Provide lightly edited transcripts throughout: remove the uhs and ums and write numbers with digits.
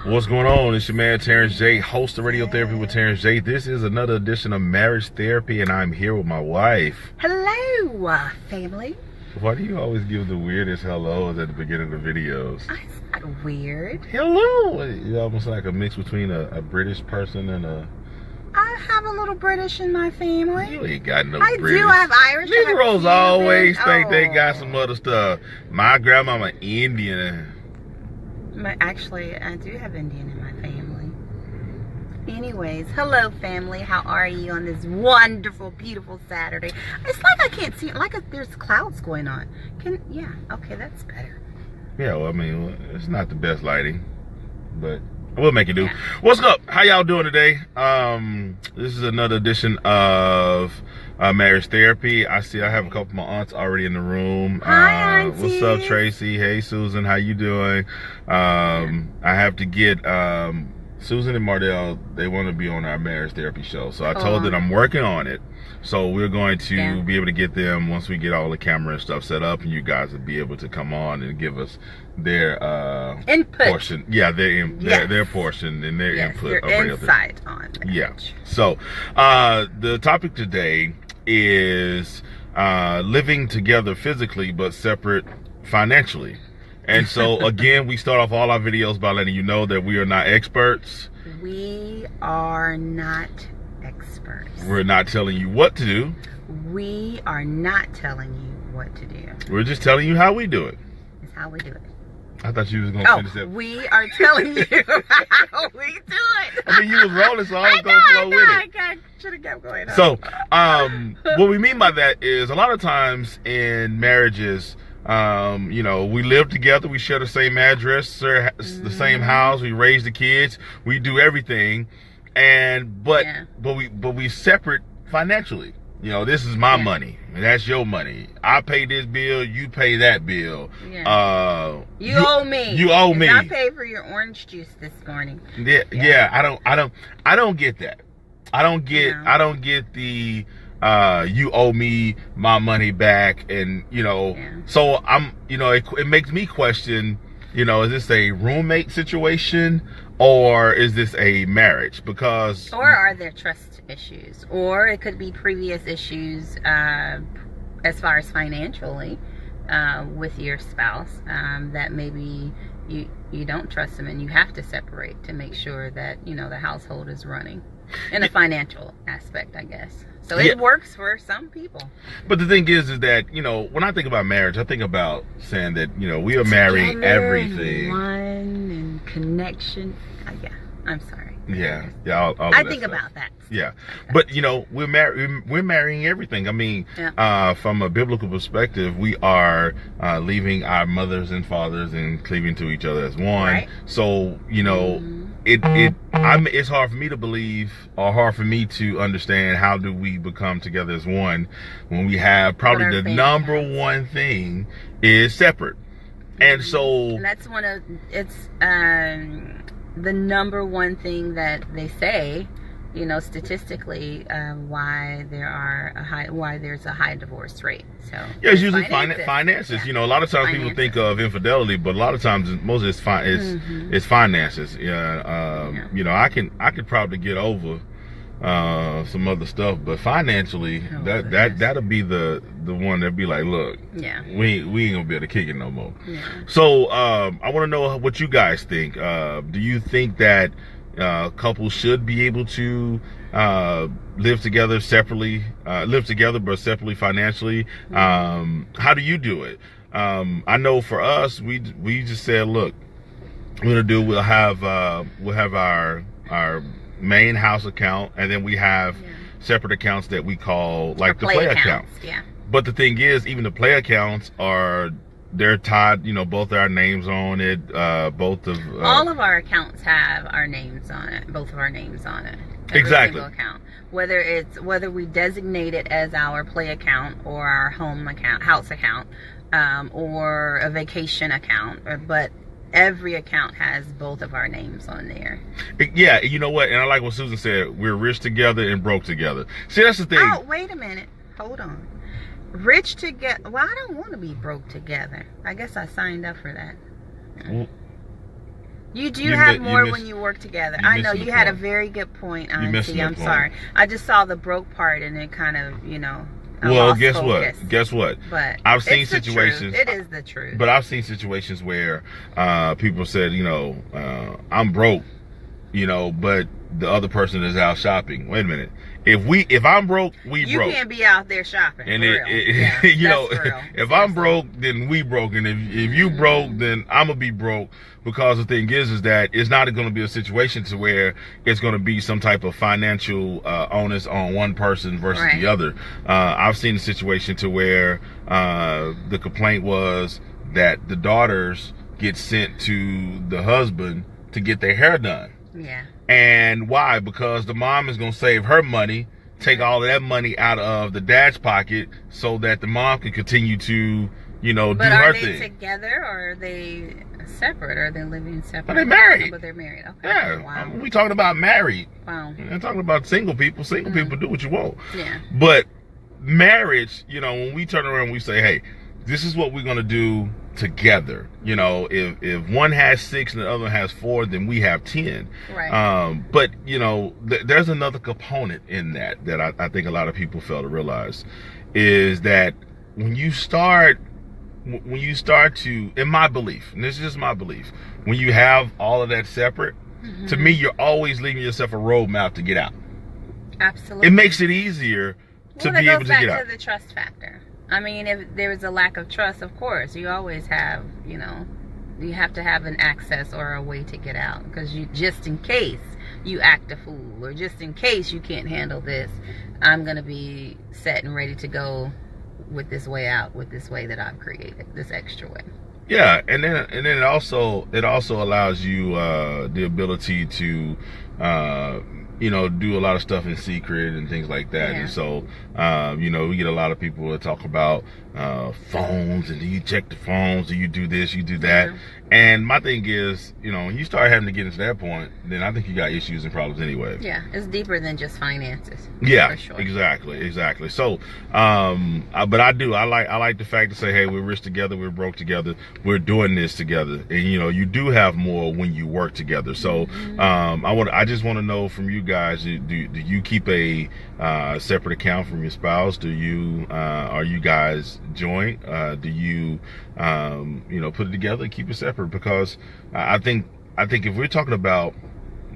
What's going on? It's your man Terrence J, host of Radio Therapy with Terrence J. This is another edition of Marriage Therapy, and I'm here with my wife. Hello, family. Why do you always give the weirdest hellos at the beginning of the videos? It's not weird. Hello! You're almost like a mix between a British person and a... I have a little British in my family. You ain't got no I British. do have Irish. Negroes always think they got Oh. some other stuff. My grandmama Indian. Actually, I do have Indian in my family. Anyways, hello, family. How are you on this wonderful, beautiful Saturday? It's like I can't see, there's clouds going on. Yeah, okay, that's better. Yeah, well, I mean, it's not the best lighting, but we'll make it do. Yeah. What's up? How y'all doing today? This is another edition of Marriage Therapy. I have a couple of my aunts already in the room. Hi, aunties. What's up, Tracy? Hey, Susan. How you doing? I have to get Susan and Mardell. They want to be on our Marriage Therapy show, so I told them I'm working on it. So we're going to be able to get them once we get all the camera and stuff set up, and you guys will be able to come on and give us their input portion. Yeah, their portion and their input. Your insight on marriage. Yeah. So the topic today is living together physically but separate financially. And so again, we start off all our videos by letting you know that we are not experts. We are not experts. We're not telling you what to do. We are not telling you what to do. We're just telling you how we do it. It's how we do it. I thought you was going to finish that. We are telling you how we do it. I mean, you was rolling, so I was going to flow with it. I should have kept going. So, what we mean by that is a lot of times in marriages, you know, we live together, we share the same address, the same house, we raise the kids, we do everything, but we separate financially. You know, this is my money, and that's your money. I pay this bill, you pay that bill. Yeah. You owe me. You owe me. I paid for your orange juice this morning. Yeah. I don't get that. I don't get the you owe me my money back, and you know, so it makes me question, you know, is this a roommate situation or is this a marriage? Or are there trust issues, or it could be previous issues as far as financially with your spouse, that maybe you don't trust them and you have to separate to make sure that, you know, the household is running in a financial aspect, I guess. So it works for some people. But the thing is that, you know, when I think about marriage, I think about saying that, you know, we are marrying everything. One and connection. Yeah, I'm sorry. Yeah. I think about that. Yeah, but you know, we're marrying everything. I mean, from a biblical perspective, we are leaving our mothers and fathers and cleaving to each other as one. Right. So you know, it's hard for me to believe, or hard for me to understand, how do we become together as one when we have probably the number one thing is separate. And so that's the number one thing that they say, you know, statistically, why there's a high divorce rate. So it's usually finances. Yeah. You know, a lot of times people think of infidelity, but a lot of times most of it's finances. You know, I could probably get over some other stuff, but financially, that'll be the one that'd be like, look, we ain't gonna be able to kick it no more. So I want to know what you guys think. Do you think that couples should be able to live together but separately financially? How do you do it? I know for us, we just said, look, we'll have our main house account, and then we have separate accounts that we call like the play accounts. But the thing is, even the play accounts they're tied, you know, both our names on it, all of our accounts have our names on it, both of our names on it. Exactly. Single account. Whether we designate it as our play account or our home account, house account, or a vacation account, but every account has both of our names on there. Yeah, you know what? And I like what Susan said. We're rich together and broke together. See, that's the thing. Oh, wait a minute. Hold on. Rich together. Well, I don't want to be broke together. I guess I signed up for that. You do have more when you work together. I know you had a very good point, Auntie. I'm sorry. I just saw the broke part and it kind of, you know. Well, guess what? But I've seen situations. It is the truth. But I've seen situations where people said, you know, I'm broke, you know, but the other person is out shopping. Wait a minute. If I'm broke, we broke. You can't be out there shopping. And you know, if I'm broke, then we broke. And if you broke, then I'm gonna be broke. Because the thing is that it's not going to be a situation to where it's going to be some type of financial onus on one person versus the other. I've seen a situation to where the complaint was that the daughters get sent to the husband to get their hair done. Yeah. And why? Because the mom is going to save her money, take all of that money out of the dad's pocket so that the mom can continue to, you know, do her thing. But are they together or are they separate? Are they living separate? Are they married? But they're married. Okay. Yeah. Wow. We talking about married. Wow. I'm talking about single people. Single people do what you want. Yeah. But marriage, you know, when we turn around and we say, hey, this is what we're going to do together. You know, if one has 6 and the other has 4, then we have 10. Right. But, you know, there's another component in that I think a lot of people fail to realize is that when you start to, in my belief, and this is just my belief, when you have all of that separate, to me, you're always leaving yourself a roadmap to get out. Absolutely. It makes it easier to be able to get out. It goes back to the trust factor. I mean, if there is a lack of trust, of course, you always have, you know, you have to have an access or a way to get out. Because you, just in case you act a fool, or just in case you can't handle this, I'm going to be set and ready to go with this way out, with this way that I've created, this extra way. Yeah, and then it also allows you the ability to you know, do a lot of stuff in secret and things like that. Yeah. And so you know, we get a lot of people that talk about phones, and do you check the phones, do you do this, you do that. Yeah. And my thing is, you know, when you start having to get into that point, then I think you got issues and problems anyway. Yeah, it's deeper than just finances. Yeah, for sure. exactly. So, but I like the fact to say, hey, we're rich together, we're broke together, we're doing this together, and you know, you do have more when you work together. So, I just want to know from you guys, do you keep a separate account from your spouse? Do you are you guys joint? Do you you know, put it together and keep it separate? Because I think if we're talking about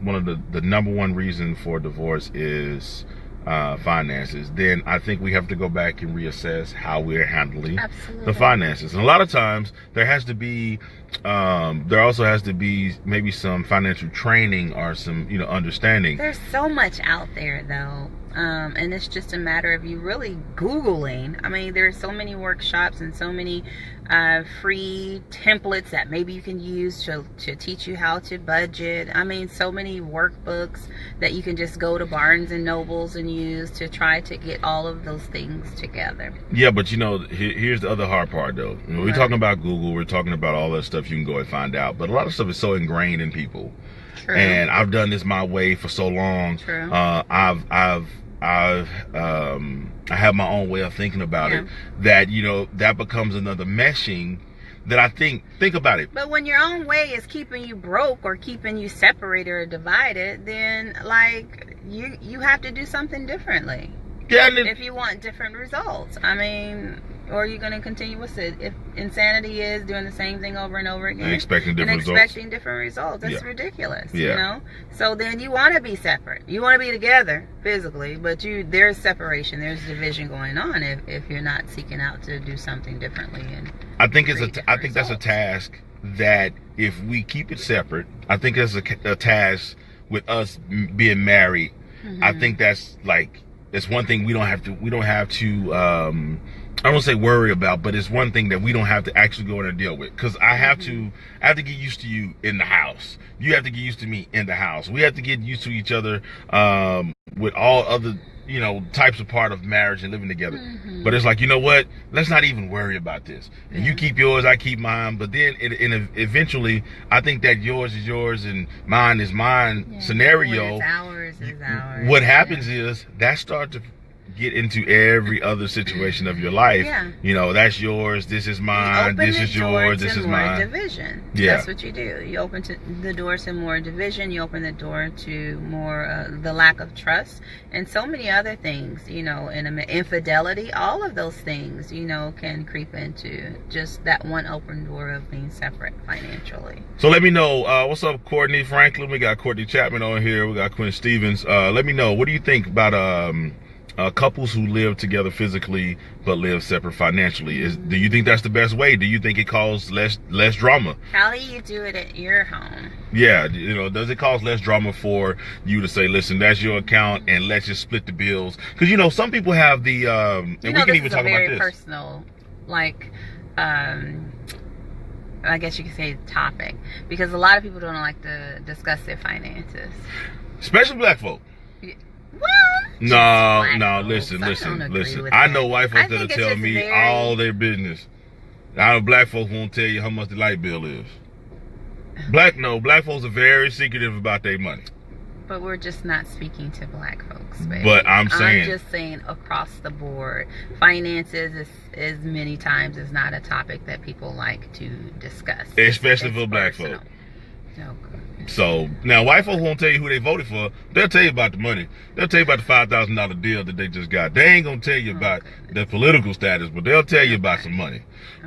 one of the number one reason for divorce is finances, then I think we have to go back and reassess how we're handling the finances. And a lot of times there has to be there also has to be maybe some financial training or some, you know, understanding. There's so much out there though. And it's just a matter of you really Googling. I mean, there's so many workshops and so many free templates that maybe you can use to teach you how to budget. I mean, so many workbooks that you can just go to Barnes and Nobles and use to try to get all of those things together. Yeah, but you know, here's the other hard part though. You know, we're talking about Google, we're talking about all that stuff you can go and find out, but a lot of stuff is so ingrained in people. True. And I've done this my way for so long. True. I have my own way of thinking about it, that, you know, that becomes another meshing that I think about it. But when your own way is keeping you broke or keeping you separated or divided, then like you have to do something differently. Yeah, if you want different results. I mean, or you're going to continue with it. If insanity is doing the same thing over and over again and expecting different results, that's ridiculous. Yeah. You know, so then you want to be separate. You want to be together physically, but there's separation, there's division going on if you're not seeking out to do something differently. And I think that's a task that if we keep it separate, I think it's a task with us being married. I think that's like, it's one thing we don't have to I don't say worry about, but it's one thing that we don't have to actually go in and deal with. Because I have to get used to you in the house. You have to get used to me in the house. We have to get used to each other with all other, you know, types of part of marriage and living together. But it's like, you know what? Let's not even worry about this. And you keep yours, I keep mine. But then eventually, I think that yours is yours and mine is mine scenario. When it's ours is ours. What happens is that start to get into every other situation of your life. Yeah. You know, that's yours, this is mine, this is yours, this is mine. Division. Yeah. That's what you do. You open the door to more division. You open the door to more the lack of trust and so many other things. You know, and infidelity. All of those things, you know, can creep into just that one open door of being separate financially. So let me know. What's up, Courtney Franklin? We got Courtney Chapman on here. We got Quinn Stevens. Let me know. What do you think about couples who live together physically but live separate financially? Do you think that's the best way? Do you think it causes less drama? How do you do it at your home? Yeah, you know, does it cause less drama for you to say, listen, that's your account and let's just split the bills? Because, you know, some people have the and we can even talk about this. Personal, like, I guess you could say topic, because a lot of people don't like to discuss their finances, especially black folk. Well, no, listen. I know white folks that'll tell me all their business. I know black folks won't tell you how much the light bill is. Black folks are very secretive about their money. But we're just not speaking to black folks, baby. But I'm just saying across the board, finances is many times is not a topic that people like to discuss. Especially for black folk. So now white folks won't tell you who they voted for. They'll tell you about the money. They'll tell you about the $5,000 deal that they just got. They ain't gonna tell you about their political status, but they'll tell you about some money.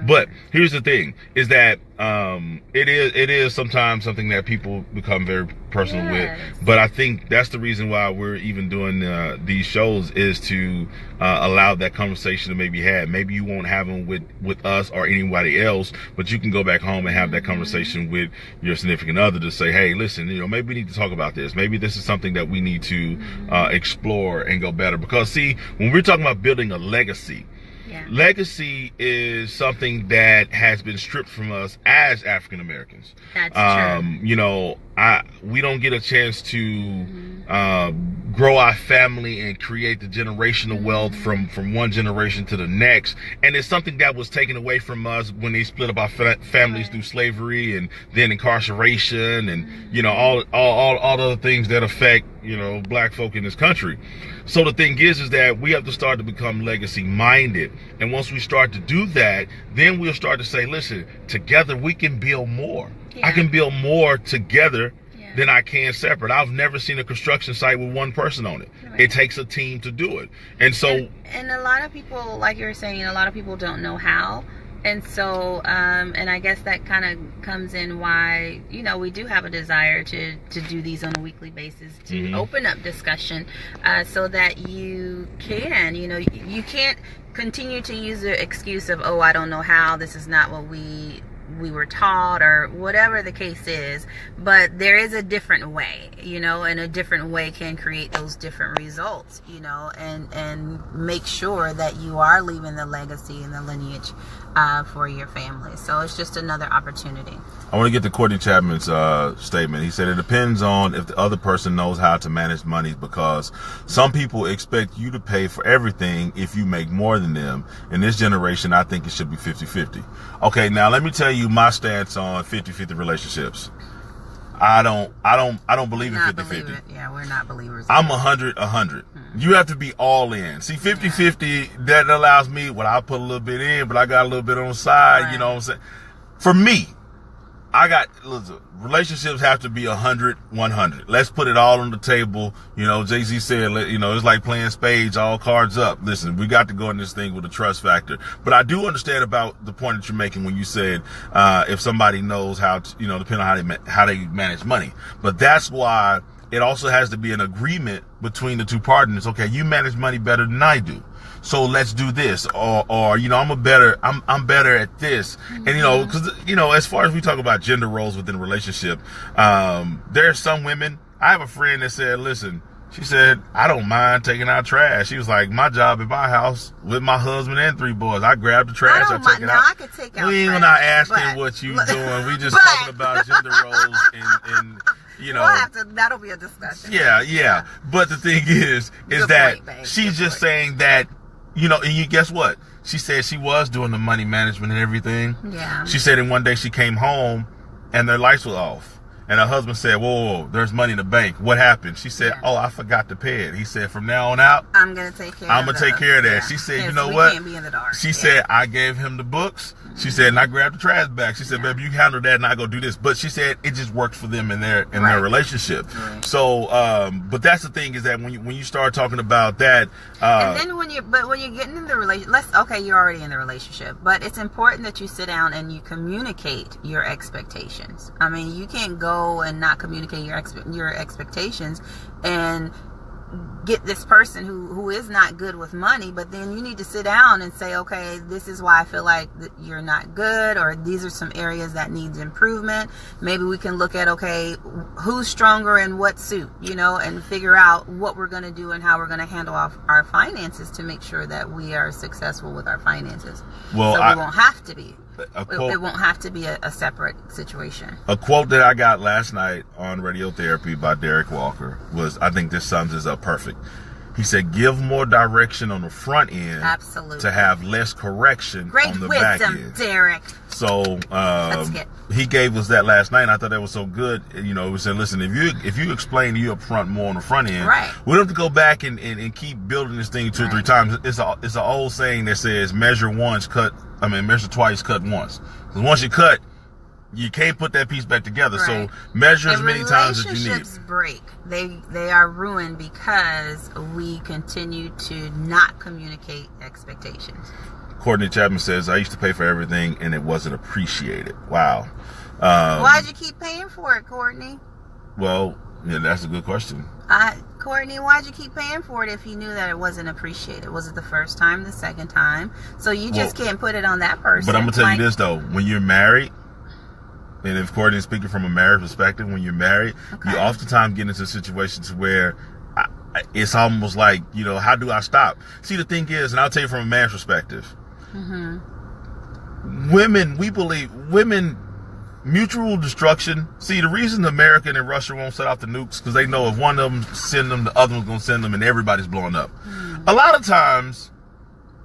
But here's the thing: is that it is sometimes something that people become very personal with. But I think that's the reason why we're even doing these shows, is to allow that conversation to maybe have. Maybe you won't have them with us or anybody else, but you can go back home and have that conversation with your significant other to say, hey, listen, you know, maybe we need to talk about this. Maybe this is something that we need to explore and go better. Because see, when we're talking about building a legacy, legacy is something that has been stripped from us as African Americans. That's true. You know, we don't get a chance to grow our family and create the generational wealth from one generation to the next. And it's something that was taken away from us when they split up our families through slavery and then incarceration and, you know, all other things that affect, you know, black folk in this country. So the thing is that we have to start to become legacy minded. And once we start to do that, then we'll start to say, listen, together we can build more. I can build more together than I can separate. I've never seen a construction site with one person on it. It takes a team to do it. And so and a lot of people, like you were saying, a lot of people don't know how. And so, and I guess that kind of comes in why, you know, we do have a desire to do these on a weekly basis, to open up discussion, so that you can, you know, you can't continue to use the excuse of, oh, I don't know how, this is not what we were taught, or whatever the case is. But there is a different way, you know, and a different way can create those different results, you know, and make sure that you are leaving the legacy and the lineage for your family. So it's just another opportunity. I want to get to Courtney Chapman's statement. He said it depends on if the other person knows how to manage money, because some people expect you to pay for everything if you make more than them. In this generation, I think it should be 50-50. Okay, now let me tell you my stance on 50-50 relationships. I don't believe in 50-50. Yeah, we're not believers. I'm 100-100. You have to be all in. See, 50-50, that allows me, well, I'll put a little bit in, but I got a little bit on the side, you know what I'm saying? For me, listen, relationships have to be 100-100. Let's put it all on the table. You know, Jay-Z said, you know, it's like playing spades, all cards up. Listen, we got to go in this thing with a trust factor. But I do understand about the point that you're making when you said, if somebody knows how to, you know, depending on how they manage money. But that's why it also has to be an agreement between the two partners. Okay, you manage money better than I do, so let's do this. Or you know, I'm better at this. And you know, because you know, as far as we talk about gender roles within a relationship, there are some women. I have a friend that said, listen, she said, I don't mind taking out trash. She was like, my job at my house with my husband and 3 boys, I grab the trash, I take it out. I could take out we ain't not asking what you doing. We just talking about gender roles and you know, that'll be a discussion. Yeah. But the thing is that she's just saying that, you know, and you guess what? She said she was doing the money management and everything. Yeah. She said, and one day she came home and their lights were off. And her husband said, whoa, there's money in the bank. What happened? She said, oh, I forgot to pay it. He said, from now on out, I'm going to take care of that. Yeah. She said, you know what? Can't be in the dark. She said, I gave him the books. She said, and I grabbed the trash bag. She said, baby, you handle that and I go do this. But she said it just worked for them in their relationship. Right. So, but that's the thing is that when you start talking about that, and then when you're getting in the relationship, you're already in the relationship, but it's important that you sit down and you communicate your expectations. I mean, you can't go and not communicate your expectations and get this person who is not good with money, but then you need to sit down and say, okay, this is why I feel like that you're not good, or these are some areas that needs improvement. Maybe we can look at, okay, who's stronger in what suit, and figure out what we're going to do and how we're going to handle our finances to make sure that we are successful with our finances. Well, so we won't have to be. It won't have to be a separate situation. A quote that I got last night on Radiotherapy by Derek Walker was, I think this sums this up perfect. He said, give more direction on the front end. Absolutely. To have less correction on the back end. Great wisdom, Derek. So he gave us that last night, and I thought that was so good. We said, listen, if you explain to you up front more on the front end, we don't have to go back and keep building this thing 2 or 3 times. It's an old saying that says, measure twice, cut once. Because once you cut, you can't put that piece back together. Right. So measure as many times as you need. Relationships break. They are ruined because we continue to not communicate expectations. Courtney Chapman says, I used to pay for everything and it wasn't appreciated. Wow. Why'd you keep paying for it, Courtney? Well, yeah, that's a good question. Courtney, why'd you keep paying for it if you knew that it wasn't appreciated? Was it the first time, the second time? So you just can't put it on that person. But I'm going to tell you this, though. When you're married, and if Courtney's speaking from a marriage perspective, when you're married, you oftentimes get into situations where it's almost like, how do I stop? See, the thing is, and I'll tell you from a man's perspective, women, mutual destruction. See, the reason America and Russia won't set off the nukes because they know if one of them send them, the other one's going to send them, and everybody's blowing up. A lot of times,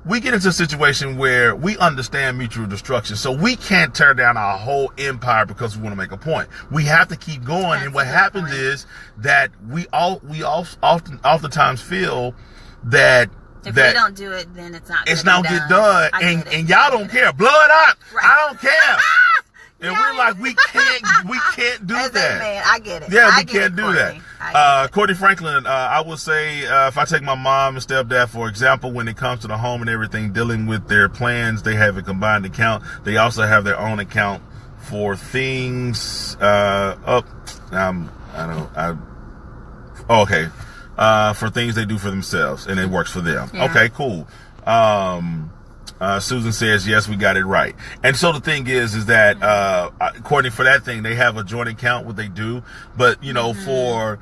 we get into a situation where we understand mutual destruction, so we can't tear down our whole empire because we want to make a point. We have to keep going, and what happens is that we oftentimes feel that if we don't do it, then it's not get done, and y'all don't care. Blood up, I don't care. And we're like, we can't do that. Man, I get it. Yeah, we can't do that. Courtney Franklin, I would say, if I take my mom and stepdad, for example, when it comes to the home and everything, dealing with their plans, they have a combined account. They also have their own account for things, for things they do for themselves, and it works for them. Yeah. Okay, cool. Susan says, yes, we got it right. And so the thing is that, Courtney, for that thing, they have a joint account, what they do. But, for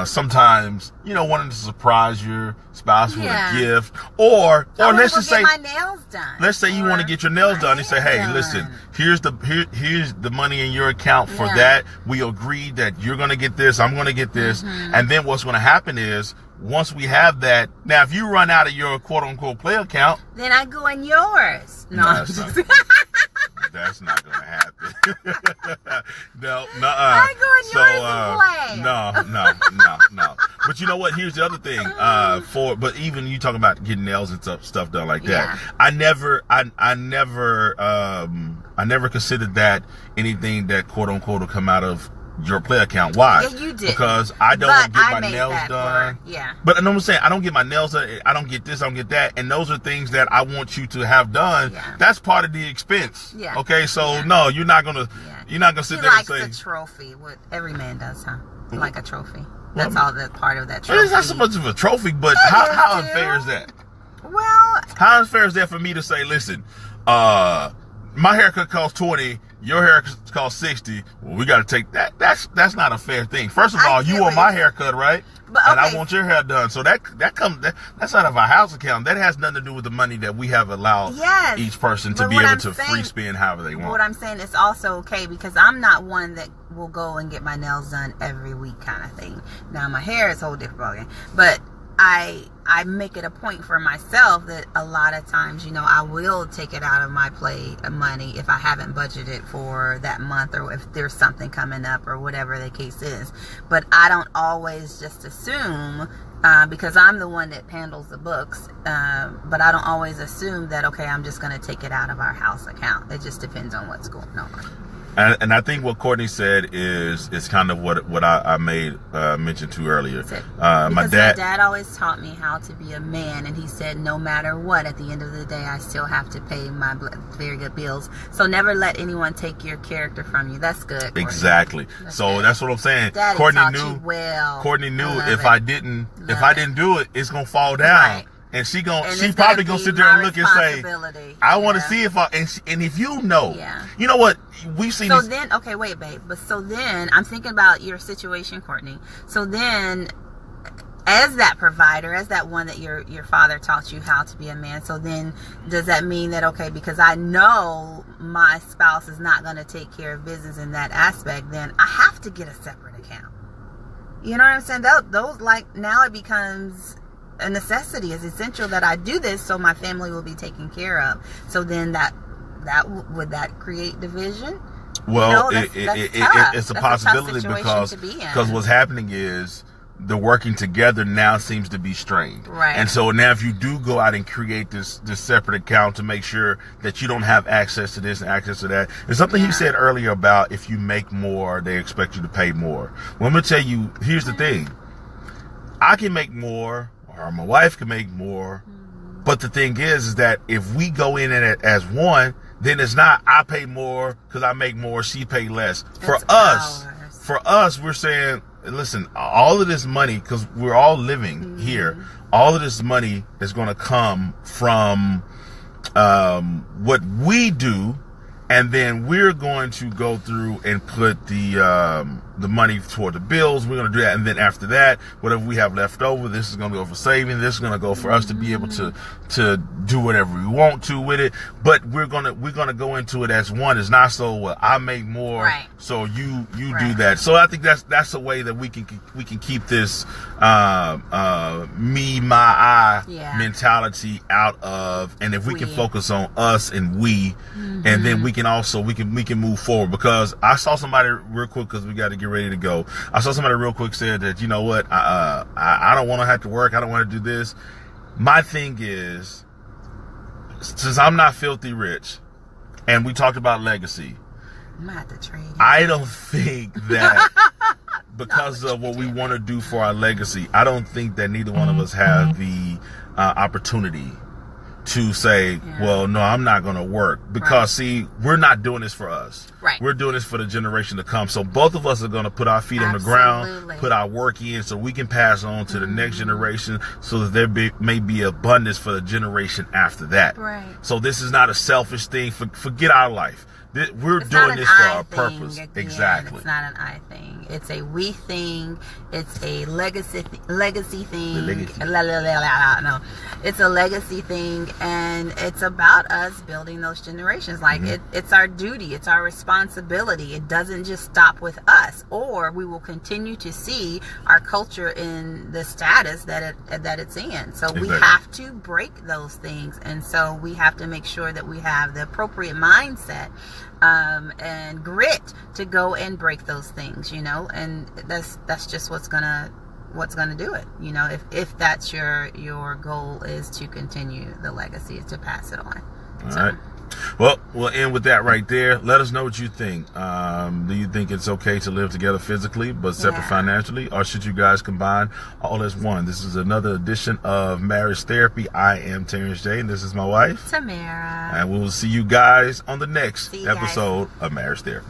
sometimes, wanting to surprise your spouse with a gift, or let's just say, my nails done. Let's say you want to get your nails done. They say, hey, listen, here's the money in your account for that. We agreed that you're going to get this, I'm going to get this. And then what's going to happen is, once we have that, now if you run out of your quote-unquote play account, then I go in yours. No, that's not going to happen. No, I go in yours and play. No. But you know what? Here's the other thing. But even you talking about getting nails and stuff done like that. I never considered that anything that quote-unquote will come out of your play account. Why? Yeah, you did. Because I don't get my nails done. Yeah. But I know what I'm saying. I don't get my nails done. I don't get this. I don't get that. And those are things that I want you to have done. Yeah. That's part of the expense. Yeah. Okay. So no, you're not gonna. Yeah. You're not gonna sit there and say. He likes a trophy. What every man does, huh? Like a trophy. That's all that part of that trophy. It's not so much of a trophy, but how unfair is that? Well, how unfair is that for me to say, listen, my haircut costs $20. Your hair costs $60. Well, we got to take that. That's not a fair thing. First of all, you want my haircut, right? And I want your hair done. So that's out of our house account. That has nothing to do with the money that we have allowed each person to be able to free spend however they want. What I'm saying is also okay because I'm not one that will go and get my nails done every week kind of thing. Now my hair is a whole different ballgame, but I make it a point for myself that a lot of times, you know, I will take it out of my play money if I haven't budgeted for that month, or if there's something coming up or whatever the case is. But I don't always just assume, because I'm the one that handles the books, but I don't always assume that, okay, I'm just going to take it out of our house account. It just depends on what's going on. And I think what Courtney said is kind of what I made mention to earlier. My dad always taught me how to be a man, and he said no matter what, at the end of the day, I still have to pay my very good bills. So never let anyone take your character from you. That's good, Courtney. Exactly. That's what I'm saying. Daddy Courtney knew well. Courtney knew if I didn't do it, it's gonna fall down. Right. And she probably gonna sit there and look and say, I want to see if and if you know, you know what, we've seen. So then, okay, wait, babe. But so then, I'm thinking about your situation, Courtney. So then, as that provider, as that one that your father taught you how to be a man, so then does that mean that, okay, because I know my spouse is not going to take care of business in that aspect, then I have to get a separate account? You know what I'm saying? Those like, now it becomes a necessity. It's essential that I do this so my family will be taken care of. So then would that create division? Well, it's a possibility because what's happening is the working together now seems to be strained. Right. And so now if you do go out and create this separate account to make sure that you don't have access to this and access to that, there's something he said earlier about if you make more, they expect you to pay more. Well, I'm going to tell you, here's the thing. I can make more, or my wife can make more, but the thing is that if we go in it as one, then it's not I pay more because I make more, she pay less. For us, we're saying, listen, all of this money, because we're all living here, all of this money is going to come from what we do, and then we're going to go through and put the money toward the bills. We're going to do that, and then after that, whatever we have left over, this is going to go for saving. This is going to go for us to be able to do whatever we want to with it. But we're gonna go into it as one. It's not so, well, I make more, so you do that. So I think that's a way that we can keep this me, my, I mentality out of, and if we can focus on us and we, and then we can move forward. Because I saw somebody real quick, because we got to get ready to go. I saw somebody real quick said that, you know what, I don't want to have to work. I don't want to do this. My thing is, since I'm not filthy rich, and we talked about legacy, I'm gonna have to trade. I don't think that because of what we want to do for our legacy, I don't think that neither one of us have the opportunity to say, well, no, I'm not going to work. Because, see, we're not doing this for us. Right. We're doing this for the generation to come. So both of us are going to put our feet on the ground, put our work in, so we can pass on to the next generation, so that there may be abundance for the generation after that. Right. So this is not a selfish thing. Forget our life. We're doing this for our purpose. Exactly. It's not an I thing. It's a we thing. It's a legacy thing. No, it's a legacy thing, and it's about us building those generations. Like it's our duty. It's our responsibility. It doesn't just stop with us, or we will continue to see our culture in the status that it's in. So we have to break those things, and so we have to make sure that we have the appropriate mindset and grit to go and break those things, you know, and that's just what's gonna do it, you know, if that's your goal, is to continue the legacy, is to pass it on. All right. Well, we'll end with that right there. Let us know what you think. Do you think it's okay to live together physically but separate financially, or should you guys combine all as one? This is another edition of Marriage Therapy. I am Terrence J, and this is my wife, Tamara. And we will see you guys on the next episode of Marriage Therapy.